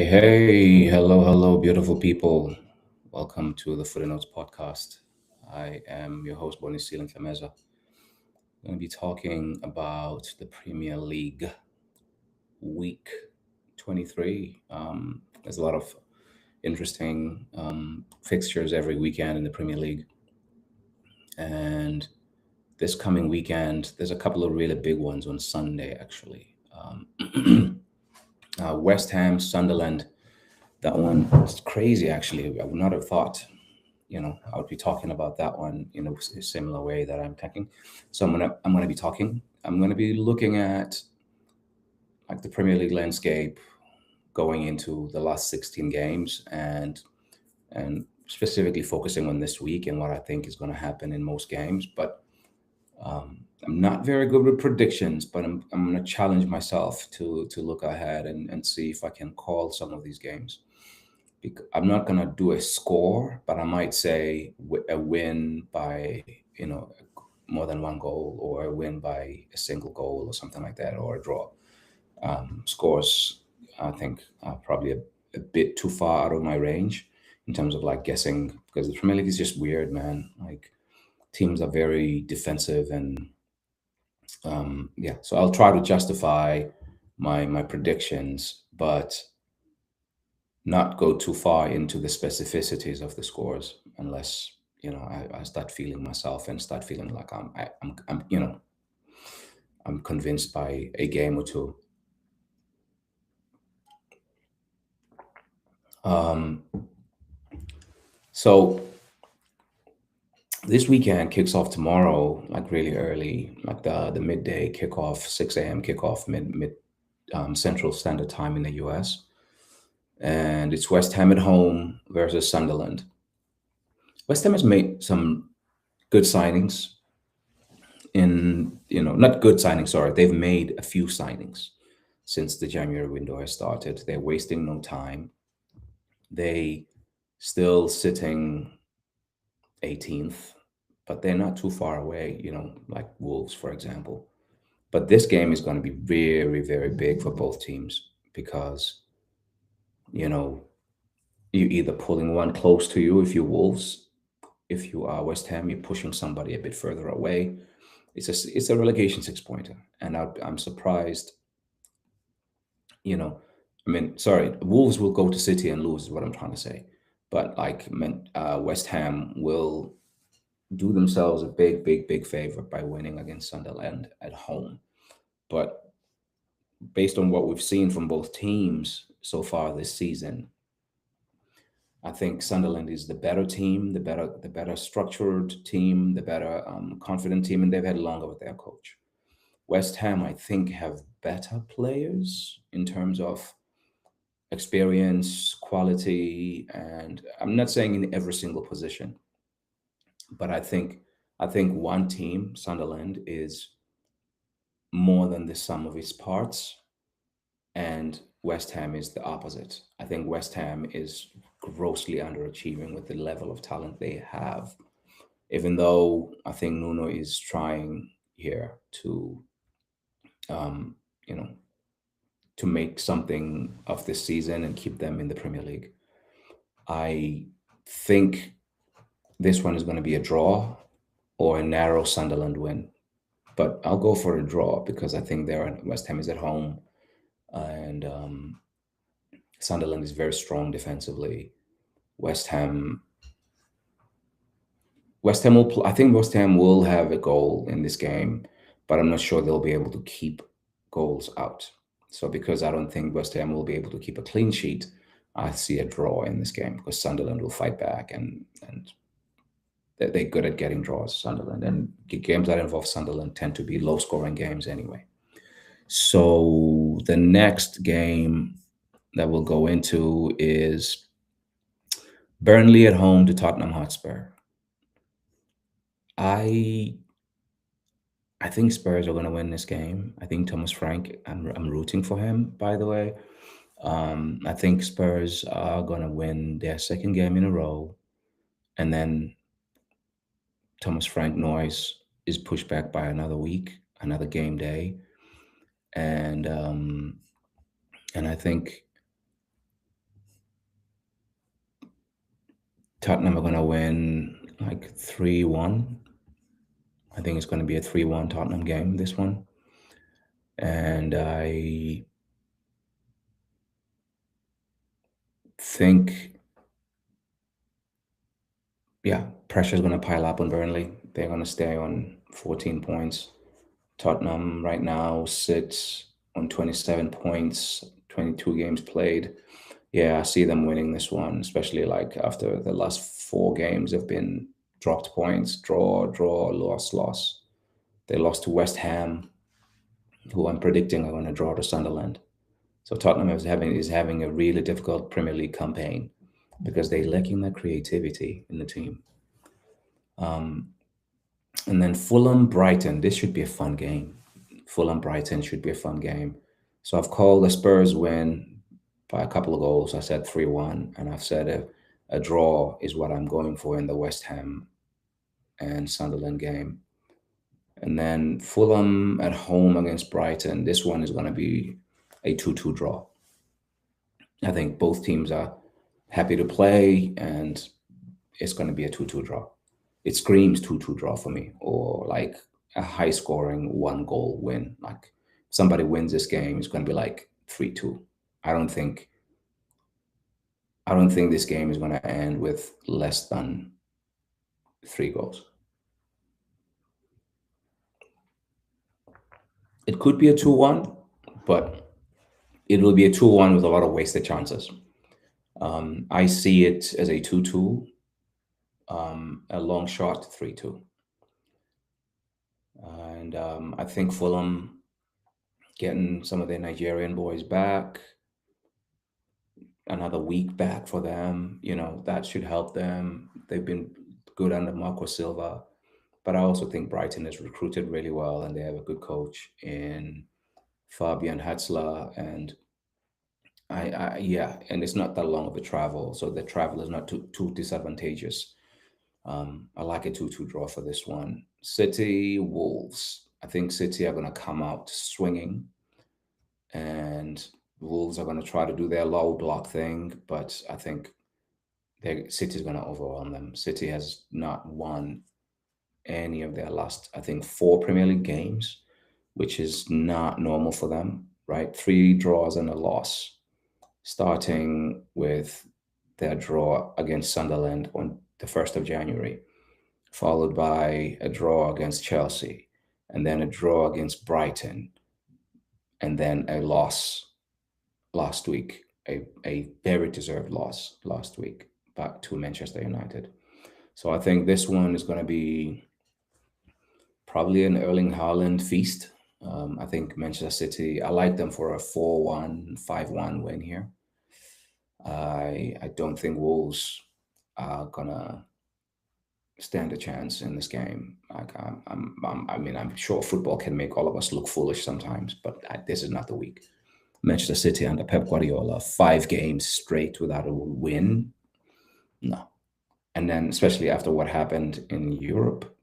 Hello, beautiful people. Welcome to the Footer Notes podcast. I am your host, Bonisil Clemeza. I'm going to be talking about the Premier League week 23. There's a lot of interesting fixtures every weekend in the Premier League. And this coming weekend, there's a couple of really big ones on Sunday, actually. West Ham, Sunderland. That one is crazy, actually. I would not have thought, I would be talking about that one in a similar way that I'm talking. So I'm gonna be looking at like the Premier League landscape going into the last 16 games and specifically focusing on this week and what I think is going to happen in most games. But um, I'm not very good with predictions, but I'm going to challenge myself to look ahead and see if I can call some of these games. I'm not gonna do a score, but I might say a win by more than one goal, or a win by a single goal, or something like that, or a draw. Scores, I think, are probably a bit too far out of my range in terms of like guessing, because the Premier League is just weird, man. Like teams are very defensive, and yeah. So I'll try to justify my predictions, but not go too far into the specificities of the scores unless I start feeling myself and start feeling like I'm convinced by a game or two. Um, so this weekend kicks off tomorrow, like really early, like the midday kickoff, 6 a.m. kickoff, mid Central Standard Time in the U.S. And it's West Ham at home versus Sunderland. West Ham has made some good signings in, not good signings, sorry. They've made a few signings since the January window has started. They're wasting no time. They still sitting 18th, but they're not too far away, like Wolves, for example. But this game is going to be very, very big for both teams because, you know, you're either pulling one close to you if you're Wolves. If you are West Ham, you're pushing somebody a bit further away. It's a relegation 6 pointer, and I'm surprised. You know, I mean, sorry, Wolves will go to City and lose, is what I'm trying to say. But like, West Ham will do themselves a big, big, big favor by winning against Sunderland at home. But based on what we've seen from both teams so far this season, I think Sunderland is the better team, the better structured team, the better confident team, and they've had longer with their coach. West Ham, I think, have better players in terms of experience, quality, and I'm not saying in every single position, but I think one team, Sunderland, is more than the sum of its parts, and West Ham is the opposite. I think West Ham is grossly underachieving with the level of talent they have, even though I think Nuno is trying here to, um, you know, to make something of this season and keep them in the Premier League. I think this one is going to be a draw or a narrow Sunderland win, but I'll go for a draw because I think West Ham is at home, and Sunderland is very strong defensively. West Ham, I think West Ham will have a goal in this game, but I'm not sure they'll be able to keep goals out. So because I don't think West Ham will be able to keep a clean sheet, I see a draw in this game because Sunderland will fight back, and they're good at getting draws, Sunderland. And games that involve Sunderland tend to be low scoring games anyway. So the next game that we'll go into is Burnley at home to Tottenham Hotspur. I I think Spurs are going to win this game. I think Thomas Frank, I'm rooting for him, by the way. I think Spurs are going to win their second game in a row. And then Thomas Frank noise is pushed back by another week, another game day. And I think Tottenham are going to win like 3-1. I think it's going to be a 3-1 Tottenham game, this one. And I think, yeah, pressure's going to pile up on Burnley. They're going to stay on 14 points. Tottenham right now sits on 27 points, 22 games played. Yeah, I see them winning this one, especially like after the last four games have been dropped points, draw, loss, loss. They lost to West Ham, who I'm predicting are going to draw to Sunderland. So Tottenham is having a really difficult Premier League campaign because they're lacking that creativity in the team. And then Fulham Brighton. This should be a fun game. Fulham Brighton should be a fun game. So I've called the Spurs win by a couple of goals. I said 3-1, and I've said a draw is what I'm going for in the West Ham and Sunderland game. And then Fulham at home against Brighton. This one is going to be a 2-2 draw. I think both teams are happy to play, and it's going to be a 2-2 draw. It screams 2-2 draw for me, or like a high scoring one goal win. Like somebody wins this game, it's going to be like 3-2. I don't think I don't think this game is going to end with less than 3 goals. It could be a 2-1, but it will be a 2-1 with a lot of wasted chances. I see it as a 2-2, a long shot 3-2. And I think Fulham getting some of their Nigerian boys back, another week back for them, that should help them. They've been good under Marco Silva, but I also think Brighton is recruited really well and they have a good coach in Fabian Hatzler. And yeah, and it's not that long of a travel, so the travel is not too disadvantageous. I like a 2-2 draw for this one. City Wolves. I think City are going to come out swinging, and Wolves are going to try to do their low block thing, but I think City's going to overwhelm them. City has not won any of their last, I think, 4 Premier League games, which is not normal for them, right? 3 draws and a loss, starting with their draw against Sunderland on the 1st of January, followed by a draw against Chelsea, and then a draw against Brighton, and then a loss last week, a very deserved loss last week back to Manchester United. So I think this one is going to be probably an Erling Haaland feast. I think Manchester City, I like them for a 4-1, 5-1 win here. I don't think Wolves are gonna stand a chance in this game. Like I mean, I'm sure football can make all of us look foolish sometimes, but this is not the week. Manchester City under Pep Guardiola, 5 games straight without a win. No. And then, especially after what happened in Europe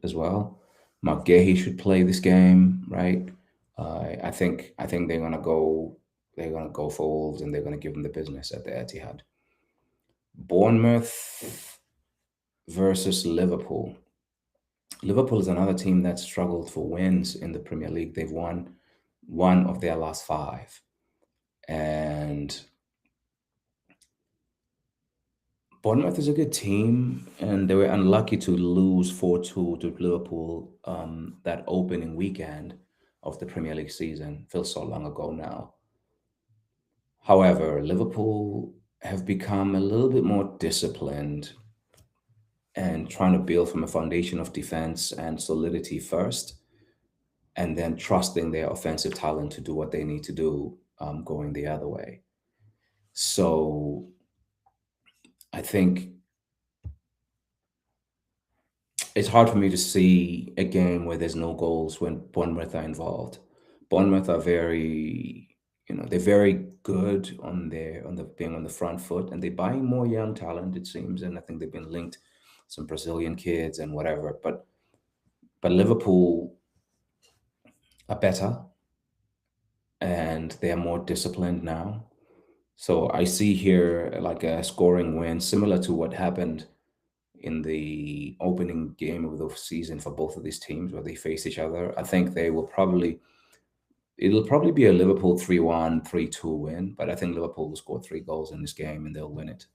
as well, Mark Gahey should play this game, right? I think they're gonna go for Wolves and they're gonna give them the business at the Etihad. Bournemouth versus Liverpool. Liverpool is another team that struggled for wins in the Premier League. They've won one of their last 5. And Bournemouth is a good team, and they were unlucky to lose 4-2 to Liverpool that opening weekend of the Premier League season. Feels so long ago now. However, Liverpool have become a little bit more disciplined and trying to build from a foundation of defense and solidity first, and then trusting their offensive talent to do what they need to do going the other way. So I think it's hard for me to see a game where there's no goals when Bournemouth are involved. Bournemouth are they're very good on the being on the front foot, and they're buying more young talent, it seems, and I think they've been linked some Brazilian kids and whatever. But Liverpool are better, and they are more disciplined now. So I see here like a scoring win, similar to what happened in the opening game of the season for both of these teams where they face each other. I think it'll probably be a Liverpool 3-1, 3-2 win, but I think Liverpool will score 3 goals in this game and they'll win it.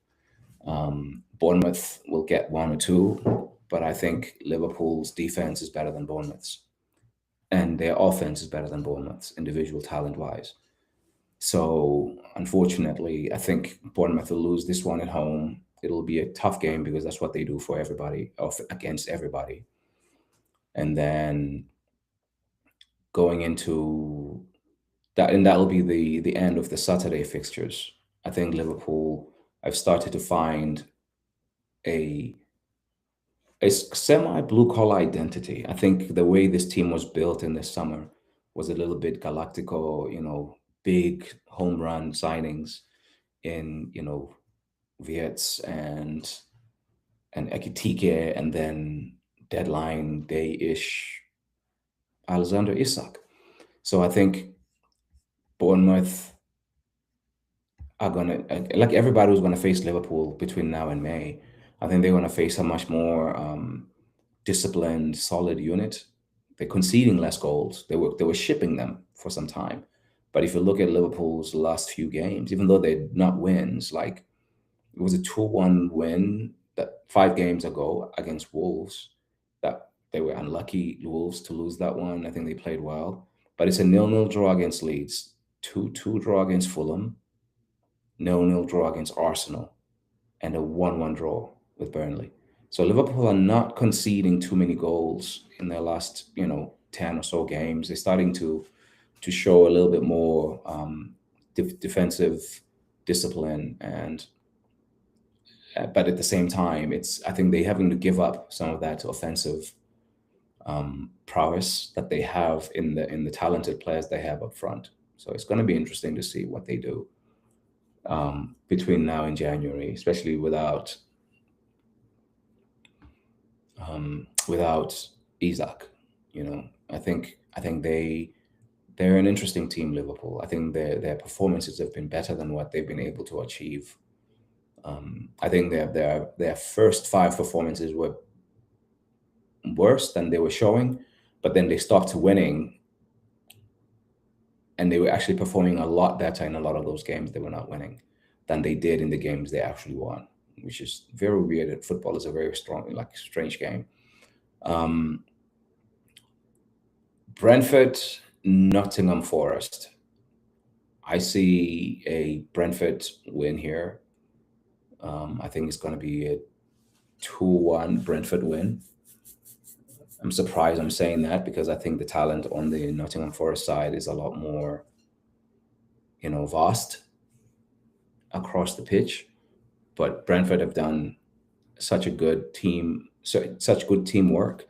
Bournemouth will get 1 or 2, but I think Liverpool's defense is better than Bournemouth's, and their offense is better than Bournemouth's, individual talent wise. So unfortunately, I think Bournemouth will lose this one at home. It'll be a tough game because that's what they do for everybody, or against everybody. And then going into that, and that'll be the end of the Saturday fixtures. I think Liverpool. I've started to find a a semi blue collar identity. I think the way this team was built in the summer was a little bit galactico, big home run signings in, Viets and Ekitike, and then deadline day ish Alexander Isak. So I think Bournemouth are gonna, like everybody who's gonna face Liverpool between now and May. I think they're gonna face a much more disciplined, solid unit. They're conceding less goals. They were shipping them for some time. But if you look at Liverpool's last few games, even though they're not wins, like it was a 2-1 win that 5 games ago against Wolves, that they were unlucky Wolves to lose that one. I think they played well. But it's a 0-0 draw against Leeds, 2-2 draw against Fulham, 0-0 draw against Arsenal, and a 1-1 draw with Burnley. So Liverpool are not conceding too many goals in their last, 10 or so games. They're starting to show a little bit more defensive discipline, and but at the same time, I think they're having to give up some of that offensive prowess that they have in the talented players they have up front. So it's going to be interesting to see what they do between now and January, especially without Isaac. I think they're an interesting team, Liverpool. I think their performances have been better than what they've been able to achieve. I think their first 5 performances were worse than they were showing, but then they stopped winning, and they were actually performing a lot better in a lot of those games they were not winning than they did in the games they actually won, which is very weird. Football is a very strange game. Brentford, Nottingham Forest. I see a Brentford win here. I think it's going to be a 2-1 Brentford win. I'm surprised I'm saying that because I think the talent on the Nottingham Forest side is a lot more, vast across the pitch. But Brentford have done such a good team, such good teamwork,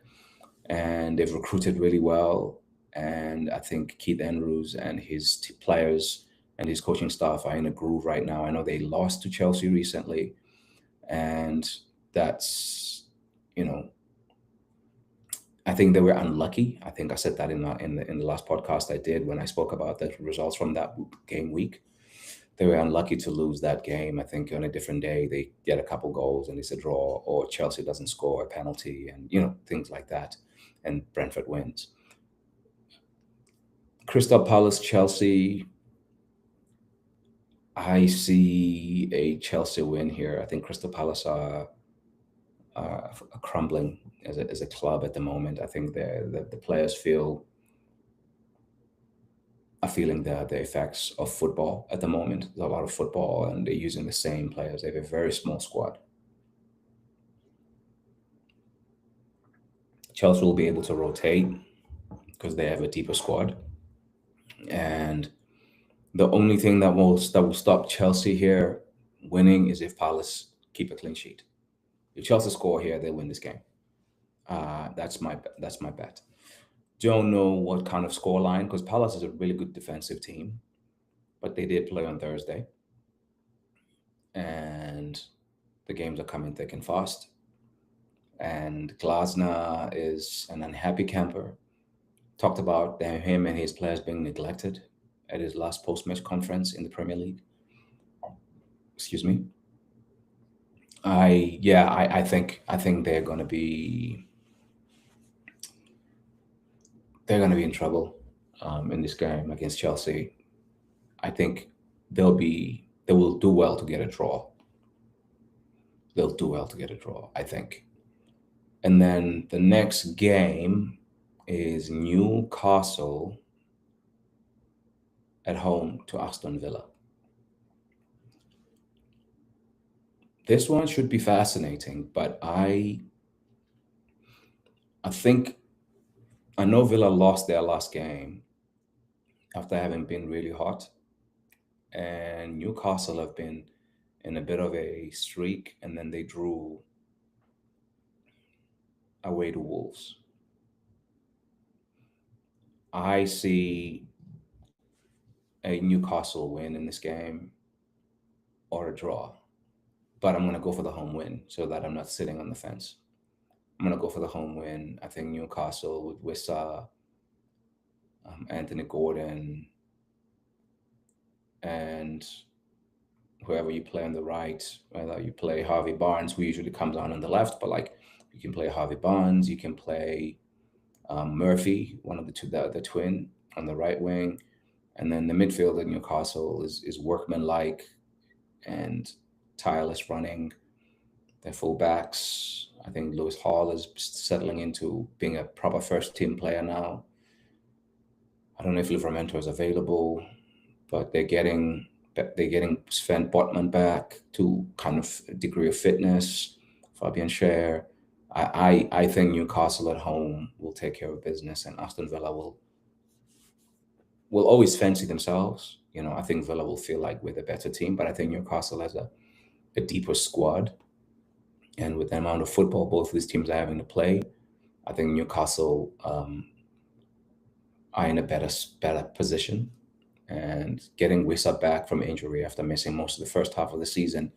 and they've recruited really well. And I think Keith Andrews and his players and his coaching staff are in a groove right now. I know they lost to Chelsea recently, and that's, I think they were unlucky. I think I said that in the last podcast I did when I spoke about the results from that game week. They were unlucky to lose that game. I think on a different day they get a couple goals and it's a draw, or Chelsea doesn't score a penalty, and things like that, and Brentford wins. Crystal Palace, Chelsea. I see a Chelsea win here. I think Crystal Palace are crumbling as a club at the moment. I think the players are feeling the effects of football at the moment. There's a lot of football, and they're using the same players. They have a very small squad. Chelsea will be able to rotate because they have a deeper squad, and the only thing that will stop Chelsea here winning is if Palace keep a clean sheet. If Chelsea score here, they win this game. That's my bet. Don't know what kind of scoreline, because Palace is a really good defensive team, but they did play on Thursday, and the games are coming thick and fast. And Glasner is an unhappy camper. Talked about him and his players being neglected at his last post-match conference in the Premier League. excuse me. I think they're gonna be in trouble in this game against Chelsea. I think they will do well to get a draw. They'll do well to get a draw, I think. And then the next game is Newcastle at home to Aston Villa. This one should be fascinating, but I think I know Villa lost their last game after having been really hot, and Newcastle have been in a bit of a streak, and then they drew away to Wolves. I see a Newcastle win in this game or a draw, but I'm going to go for the home win so that I'm not sitting on the fence. I'm going to go for the home win. I think Newcastle with Wissa, Anthony Gordon, and whoever you play on the right, whether you play Harvey Barnes, who usually comes on the left, but like you can play Harvey Barnes, you can play Murphy, one of the two, the twin on the right wing, and then the midfield at Newcastle is workmanlike and tireless running. Their fullbacks, I think Lewis Hall is settling into being a proper first team player now. I don't know if Livramento is available, but they're getting Sven Botman back to kind of a degree of fitness. Fabian Schär. I think Newcastle at home will take care of business, and Aston Villa will always fancy themselves. I think Villa will feel like we're the better team, but I think Newcastle has a deeper squad, and with the amount of football both of these teams are having to play, I think Newcastle are in a better position. And getting Wissa back from injury after missing most of the first half of the season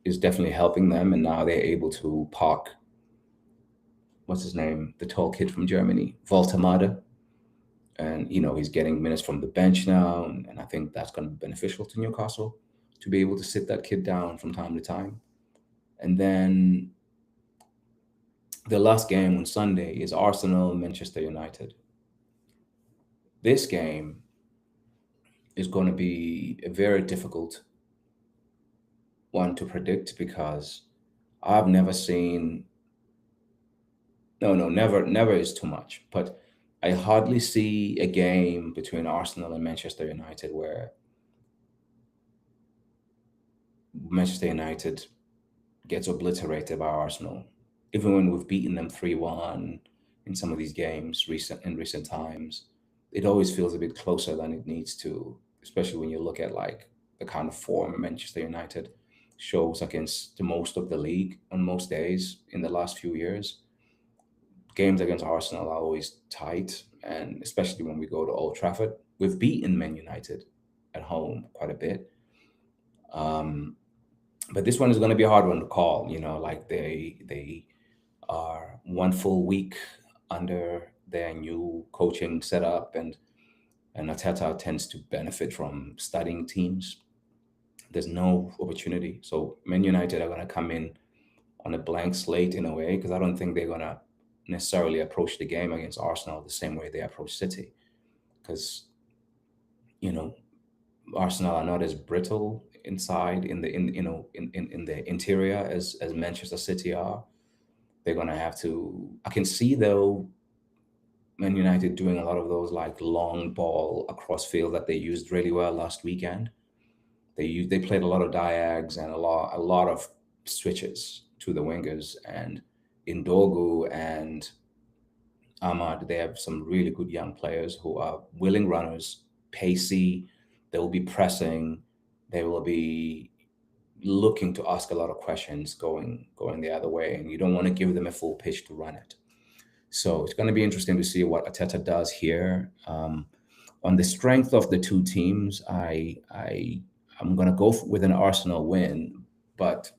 is definitely helping them. And now they're able to park, what's his name, the tall kid from Germany, Voltemade. And, he's getting minutes from the bench now. And I think that's going to be beneficial to Newcastle to be able to sit that kid down from time to time. And then the last game on Sunday is Arsenal Manchester United. This game is going to be a very difficult one to predict because I've never seen. No, never is too much. But I hardly see a game between Arsenal and Manchester United where Manchester United gets obliterated by Arsenal, even when we've beaten them 3-1 in some of these games in recent times. It always feels a bit closer than it needs to, especially when you look at like the kind of form Manchester United shows against the most of the league on most days in the last few years. Games against Arsenal are always tight, and especially when we go to Old Trafford. We've beaten Man United at home quite a bit. But this one is going to be a hard one to call. Like they are one full week under their new coaching setup, and Arteta tends to benefit from studying teams. There's no opportunity, so Man United are going to come in on a blank slate in a way, because I don't think they're going to necessarily approach the game against Arsenal the same way they approach City, because Arsenal are not as brittle inside in the interior as Manchester City are. They're gonna have to. I can see though Man United doing a lot of those like long ball across field that they used really well last weekend. They played a lot of diags and a lot of switches to the wingers, and in Dogu and Ahmad, they have some really good young players who are willing runners, pacey. They will be pressing. They will be looking to ask a lot of questions going the other way, and you don't want to give them a full pitch to run it. So it's going to be interesting to see what Arteta does here. On the strength of the two teams, I'm going to go with an Arsenal win, but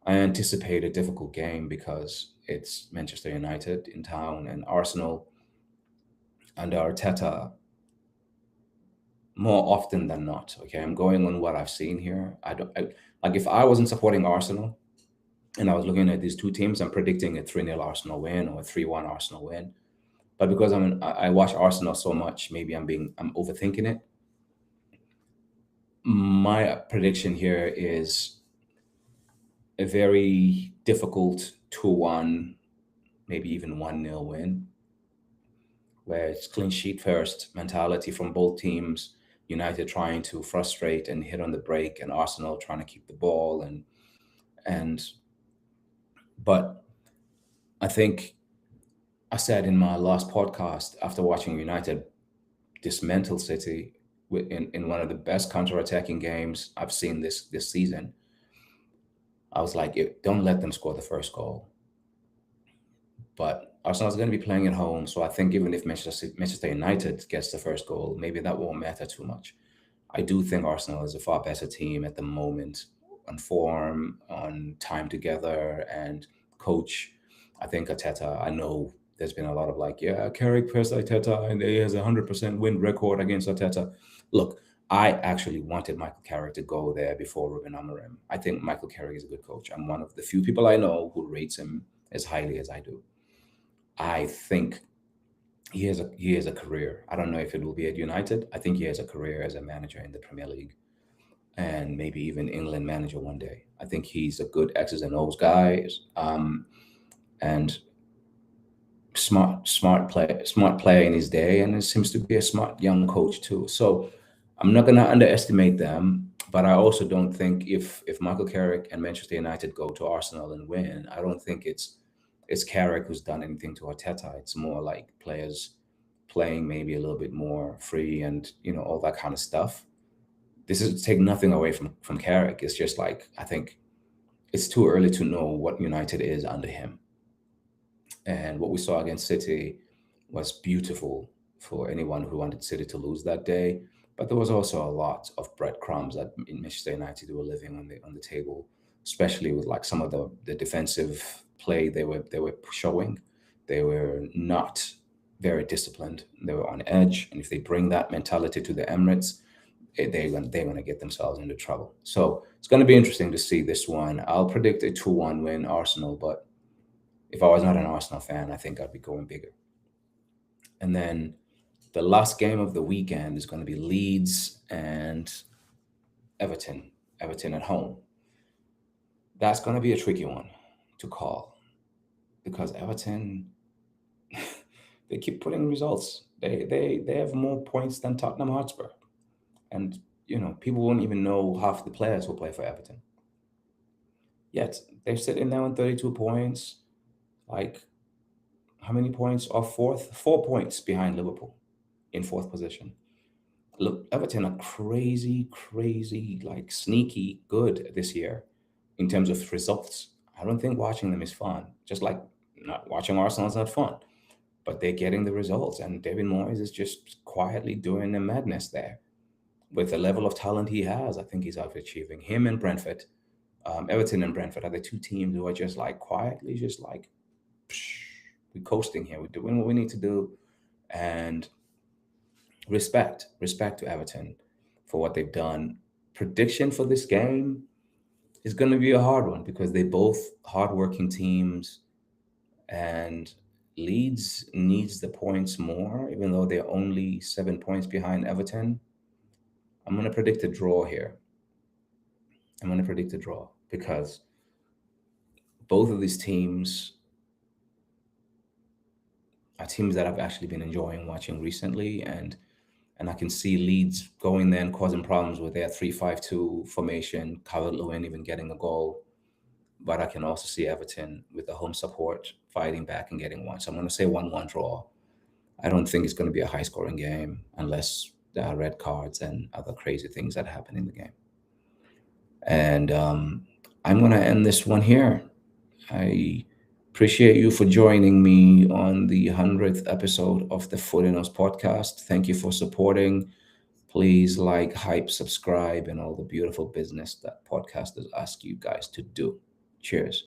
I anticipate a difficult game because it's Manchester United in town, and Arsenal under Arteta more often than not. Okay, I'm going on what I've seen here. Like if I wasn't supporting Arsenal and I was looking at these two teams, I'm predicting a 3-0 Arsenal win or a 3-1 Arsenal win. But because I watch Arsenal so much, maybe I'm overthinking it. My prediction here is a very difficult 2-1, maybe even 1-0 win, where it's clean sheet first mentality from both teams. United trying to frustrate and hit on the break, and Arsenal trying to keep the ball. And but I think I said in my last podcast after watching United dismantle City in one of the best counter-attacking games I've seen this season. I was like, don't let them score the first goal. But Arsenal's going to be playing at home, so I think even if Manchester United gets the first goal, maybe that won't matter too much. I do think Arsenal is a far better team at the moment on form, on time together, and coach. I think Arteta, I know there's been a lot of like, yeah, Carrick pressed Arteta and he has 100% win record against Arteta. Look, I actually wanted Michael Carrick to go there before Ruben Amorim. I think Michael Carrick is a good coach. I'm one of the few people I know who rates him as highly as I do. I think he has a career. I don't know if it will be at United. I think he has a career as a manager in the Premier League and maybe even England manager one day. I think he's a good X's and O's guy, and smart player in his day, and it seems to be a smart young coach too. So I'm not gonna underestimate them, but I also don't think if Michael Carrick and Manchester United go to Arsenal and win, I don't think it's Carrick who's done anything to Arteta. It's more like players playing maybe a little bit more free and all that kind of stuff. This is take nothing away from Carrick. It's just like I think it's too early to know what United is under him. And what we saw against City was beautiful for anyone who wanted City to lose that day. But there was also a lot of breadcrumbs that in Manchester United were living on the table, especially with like some of the defensive play they were showing. They were not very disciplined. They were on edge, and if they bring that mentality to the Emirates, they're gonna get themselves into trouble. So it's gonna be interesting to see this one. I'll predict a 2-1 win Arsenal, but if I was not an Arsenal fan, I think I'd be going bigger. And then the last game of the weekend is going to be Leeds and Everton. Everton at home. That's going to be a tricky one to call because Everton they keep putting results. They have more points than Tottenham Hotspur, and people won't even know half the players who play for Everton. Yet they're sitting there on 32 points. Like how many points off fourth? 4 points behind Liverpool in fourth position. Look, Everton are crazy, crazy, like sneaky good this year in terms of results. I don't think watching them is fun. Just like not watching Arsenal is not fun, but they're getting the results. And David Moyes is just quietly doing the madness there. With the level of talent he has, I think he's overachieving. Him and Brentford, Everton and Brentford are the two teams who are just like quietly, just like, we're coasting here. We're doing what we need to do. And respect to Everton for what they've done. Prediction for this game is going to be a hard one because they both hardworking teams, and Leeds needs the points more, even though they're only 7 points behind Everton. I'm going to predict a draw here. I'm going to predict a draw because both of these teams are teams that I've actually been enjoying watching recently, and I can see Leeds going there and causing problems with their 3-5-2 formation, Calvert-Lewin even getting a goal. But I can also see Everton with the home support fighting back and getting one. So I'm going to say 1-1 draw. I don't think it's going to be a high-scoring game unless there are red cards and other crazy things that happen in the game. And I'm going to end this one here. I appreciate you for joining me on the 100th episode of the Foot in Us podcast. Thank you for supporting. Please like, hype, subscribe, and all the beautiful business that podcasters ask you guys to do. Cheers.